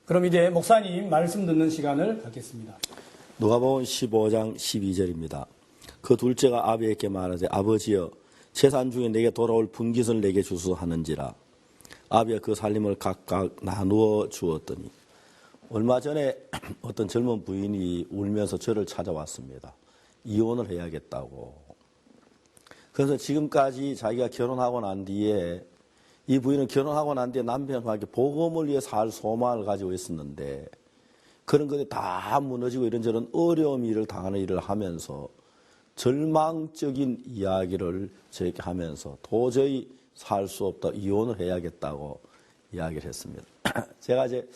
그럼 이제 목사님 말씀 듣는 시간을 갖겠습니다. 누가복음 15장 12절입니다. 그 둘째가 아비에게 말하되 아버지여 재산 중에 내게 돌아올 분깃을 내게 주소 하는지라. 아비가 그 살림을 각각 나누어 주었더니 얼마 전에 어떤 젊은 부인이 울면서 저를 찾아왔습니다. 이혼을 해야겠다고. 그래서 지금까지 자기가 결혼하고 난 뒤에 이 부인은 결혼하고 난 뒤에 남편과 복음을 위해 살 소망을 가지고 있었는데 그런 것이 다 무너지고 이런저런 어려움 일을 당하는 일을 하면서 절망적인 이야기를 저에게 하면서 도저히 살 수 없다, 이혼을 해야겠다고 이야기를 했습니다. 제가 이제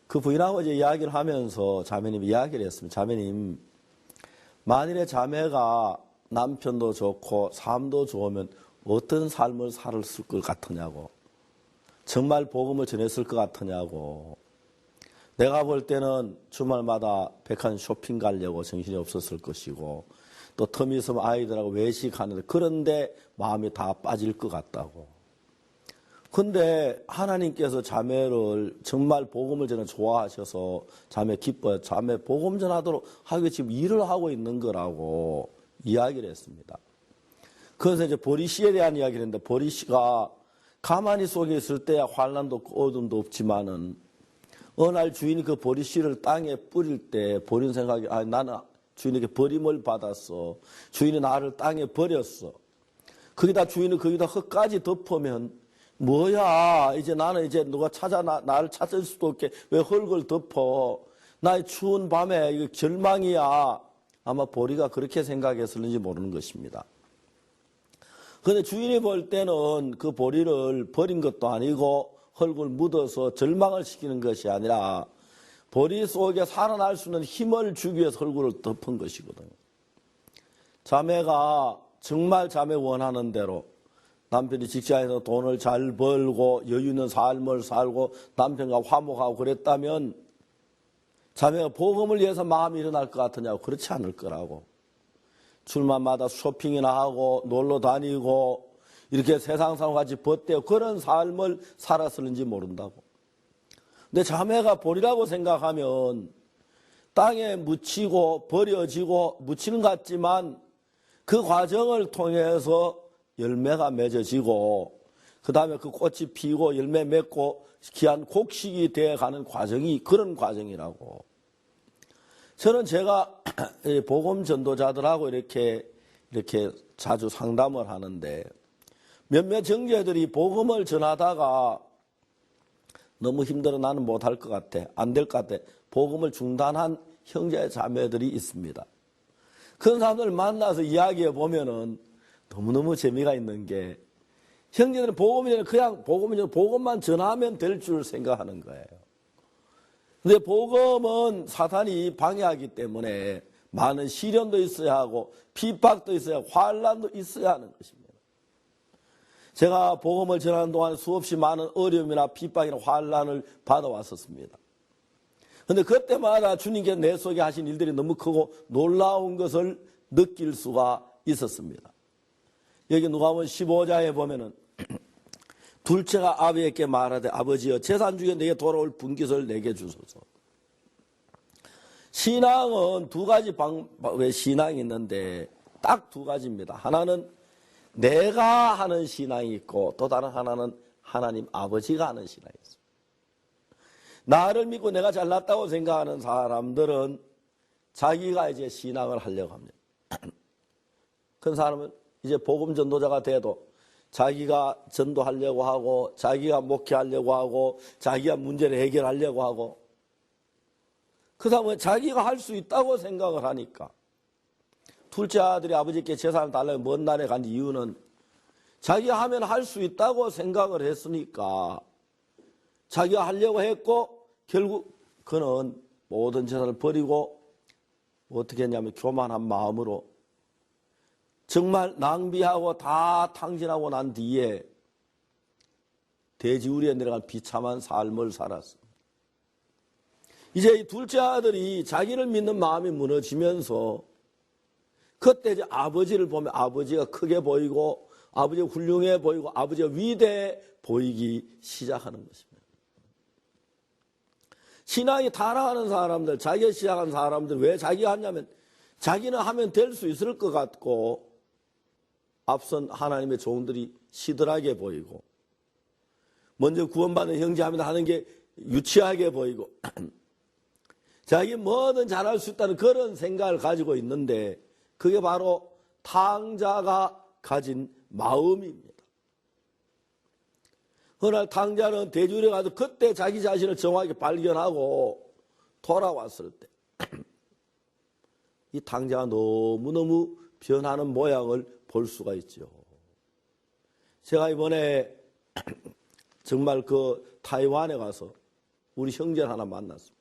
그 부인하고 이제 이야기를 하면서 자매님 이야기를 했습니다. 자매님, 만일에 자매가 남편도 좋고 삶도 좋으면 어떤 삶을 살았을 것 같으냐고. 정말 복음을 전했을 것 같으냐고. 내가 볼 때는 주말마다 백화점 쇼핑 가려고 정신이 없었을 것이고 또 텀이 있으면 아이들하고 외식하는데 그런데 마음이 다 빠질 것 같다고. 근데 하나님께서 자매를 정말 복음을 전해 좋아하셔서 자매 기뻐요. 자매 복음 전하도록 하기 지금 일을 하고 있는 거라고 이야기를 했습니다. 그래서 이제 보리씨에 대한 이야기를 했는데 보리씨가 가만히 속에 있을 때야 환난도 없고 어둠도 없지만은 어느 날 주인이 그 보리씨를 땅에 뿌릴 때 보린 생각이 나는 주인에게 버림을 받았어. 주인이 나를 땅에 버렸어. 거기다 주인은 거기다 흙까지 덮으면 뭐야 이제 나는 이제 누가 나를 찾을 수도 없게 왜 흙을 덮어. 나의 추운 밤에 이거 절망이야. 아마 보리가 그렇게 생각했을는지 모르는 것입니다. 그런데 주인이 볼 때는 그 보리를 버린 것도 아니고 흙을 묻어서 절망을 시키는 것이 아니라 보리 속에 살아날 수 있는 힘을 주기 위해서 흙을 덮은 것이거든요. 자매가 정말 자매 원하는 대로 남편이 직장에서 돈을 잘 벌고 여유 있는 삶을 살고 남편과 화목하고 그랬다면 자매가 복음을 위해서 마음이 일어날 것 같으냐고. 그렇지 않을 거라고. 주말마다 쇼핑이나 하고 놀러 다니고 이렇게 세상 사람 같이 벗대고 그런 삶을 살았을는지 모른다고. 근데 자매가 보리라고 생각하면 땅에 묻히고 버려지고 묻히는 것 같지만 그 과정을 통해서 열매가 맺어지고 그 다음에 그 꽃이 피고 열매 맺고 귀한 곡식이 되어가는 과정이 그런 과정이라고. 저는 제가 복음 전도자들하고 이렇게 자주 상담을 하는데 몇몇 형제들이 복음을 전하다가 너무 힘들어 나는 못할 것 같아. 안 될 것 같아. 복음을 중단한 형제 자매들이 있습니다. 그런 사람들 만나서 이야기해 보면은 너무너무 재미가 있는 게 형제들은 복음이 그냥 복음만 전하면 될 줄 생각하는 거예요. 근데 복음은 사탄이 방해하기 때문에 많은 시련도 있어야 하고 핍박도 있어야 하고 환난도 있어야 하는 것입니다. 제가 복음을 전하는 동안 수없이 많은 어려움이나 핍박이나 환난을 받아왔었습니다. 그런데 그때마다 주님께서 내 속에 하신 일들이 너무 크고 놀라운 것을 느낄 수가 있었습니다. 여기 누가복음 15장에 보면은 둘째가 아비에게 말하되 아버지여 재산 중에 내게 돌아올 분깃을 내게 주소서. 신앙은 두 가지 방법의 신앙이 있는데 딱 두 가지입니다. 하나는 내가 하는 신앙이 있고 또 다른 하나는 하나님 아버지가 하는 신앙이 있습니다. 나를 믿고 내가 잘났다고 생각하는 사람들은 자기가 이제 신앙을 하려고 합니다. 그런 사람은 이제 복음 전도자가 돼도 자기가 전도하려고 하고 자기가 목회하려고 하고 자기가 문제를 해결하려고 하고 그 사람은 자기가 할 수 있다고 생각을 하니까 둘째 아들이 아버지께 재산을 달라고 먼 날에 간 이유는 자기가 하면 할 수 있다고 생각을 했으니까 자기가 하려고 했고 결국 그는 모든 재산을 버리고 어떻게 했냐면 교만한 마음으로 정말 낭비하고 다 탕진하고 난 뒤에 돼지우리에 내려간 비참한 삶을 살았습니다. 이제 이 둘째 아들이 자기를 믿는 마음이 무너지면서 그때 이제 아버지를 보면 아버지가 크게 보이고 아버지가 훌륭해 보이고 아버지가 위대해 보이기 시작하는 것입니다. 신앙이 타락하는 사람들, 자기가 시작한 사람들 왜 자기가 하냐면 자기는 하면 될 수 있을 것 같고 앞선 하나님의 종들이 시들하게 보이고 먼저 구원받은 형제하면 하는 게 유치하게 보이고 자기 뭐든 잘할 수 있다는 그런 생각을 가지고 있는데 그게 바로 탕자가 가진 마음입니다. 어느 날 탕자는 대주에 가서 그때 자기 자신을 정확히 발견하고 돌아왔을 때 이 탕자가 너무너무 변하는 모양을 볼 수가 있죠. 제가 이번에 정말 그 타이완에 가서 우리 형제를 하나 만났습니다.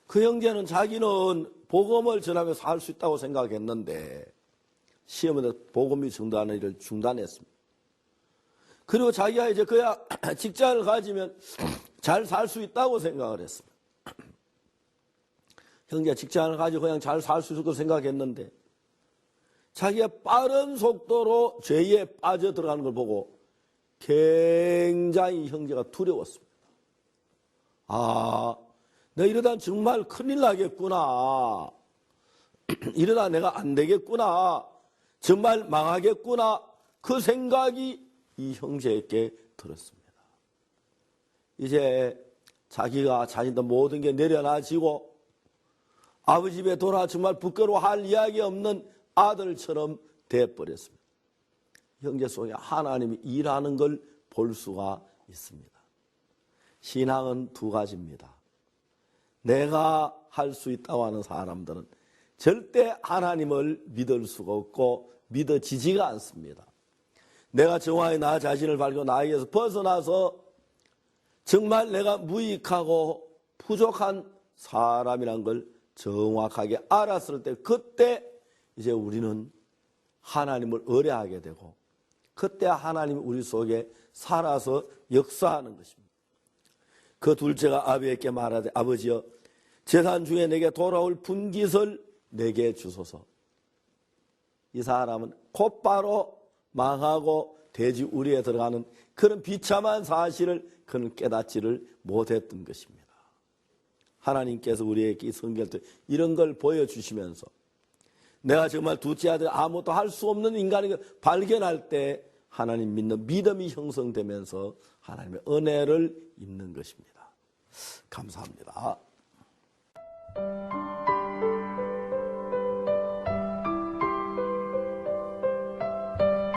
그 형제는 자기는 복음을 전하면서 살 수 있다고 생각했는데 시험에서 복음이 전도하는 일을 중단했습니다. 그리고 자기가 이제 그야 직장을 가지면 잘 살 수 있다고 생각을 했습니다. 형제가 직장을 가지고 그냥 잘 살 수 있을 거 생각했는데 자기가 빠른 속도로 죄에 빠져들어가는 걸 보고 굉장히 형제가 두려웠습니다. 아, 내가 이러다 정말 큰일 나겠구나. 이러다 내가 안 되겠구나. 정말 망하겠구나. 그 생각이 이 형제에게 들었습니다. 이제 자기가 자신도 모든 게 내려놔지고 아버지 집에 돌아 정말 부끄러워할 이야기 없는 아들처럼 되어버렸습니다. 형제 속에 하나님이 일하는 걸 볼 수가 있습니다. 신앙은 두 가지입니다. 내가 할 수 있다고 하는 사람들은 절대 하나님을 믿을 수가 없고 믿어지지가 않습니다. 내가 정확히 나 자신을 발견 나에게서 벗어나서 정말 내가 무익하고 부족한 사람이란 걸 정확하게 알았을 때 그때 이제 우리는 하나님을 의뢰하게 되고 그때 하나님이 우리 속에 살아서 역사하는 것입니다. 그 둘째가 아비에게 말하되 아버지여 재산 중에 내게 돌아올 분깃을 내게 주소서. 이 사람은 곧바로 망하고 돼지 우리에 들어가는 그런 비참한 사실을 그는 깨닫지를 못했던 것입니다. 하나님께서 우리에게 이 성경을 통해 이런 걸 보여주시면서 내가 정말 둘째 아들 아무것도 할 수 없는 인간인 걸 발견할 때 하나님 믿는 믿음이 형성되면서 하나님의 은혜를 입는 것입니다. 감사합니다.